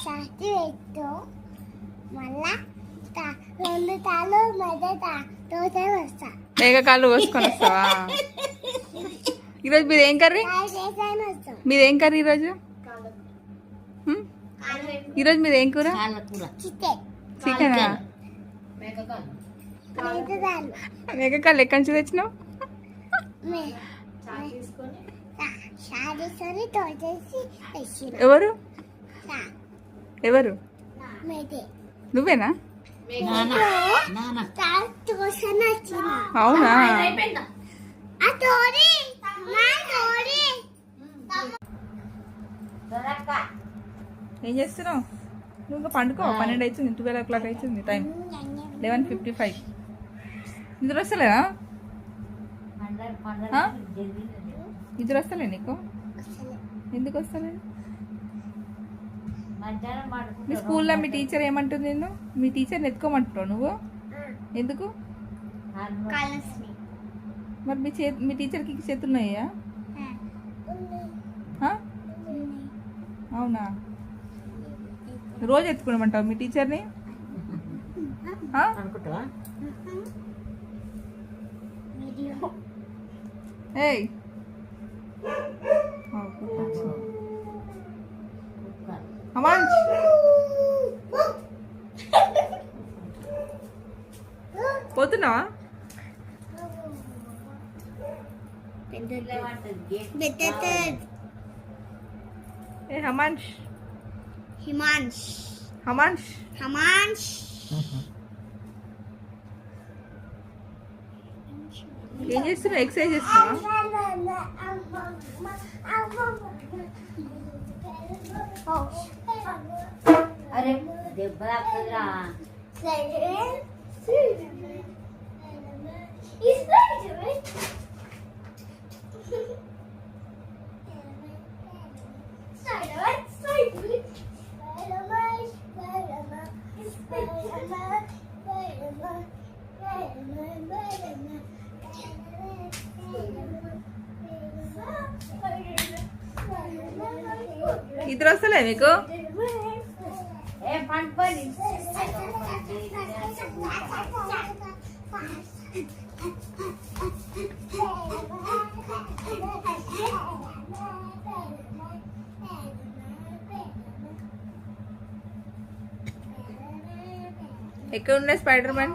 Short పెట్టు మళ్ళా రెండు తాళ్ళు తోటే వస్తా మేఘకాళ్ళు కోసుకొని వస్తావా? ఈరోజు మీదేం కర్రీ? మీదేం కర్రీ ఈరోజు? ఈరోజు మీదేం కూర? చికెనా? మేఘకాళ్ళు ఎక్కడి నుంచి తెచ్చినావు? ఎవరు ఎవరు? నువ్వేనా? అవునా? ఏం చేస్తున్నావు నువ్వు? ఇంకా పండుకో. 12 అవుతుంది, 12 o'clock అవుతుంది టైం. 11:55. నిద్ర వస్తలేదా? నిద్ర వస్తలే నీకు? ఎందుకు వస్తలే? మీ స్కూల్లో మీ టీచర్ ఏమంటుంది నిన్ను? మీ టీచర్ని ఎత్తుకోమంటున్నావు నువ్వు? ఎందుకు? మరి మీ టీచర్కి చేతులు ఉన్నాయా? అవునా? రోజు ఎత్తుకోమంటావు మీ టీచర్ని? ఏయ్ అమాంచ్, పోతున్నావా? ఏ హమాంష్, హిమాంష్, హమాంష్, హమాంష్. ఏం చేస్తున్నావు? ఎక్సర్సైజ్ చేస్తున్నావా? అరే దెబ్బ తాకుతుందిరా. నిద్ర వస్తలే మీకు? ఎక్కడ ఉన్నాయి స్పైడర్ మ్యాన్?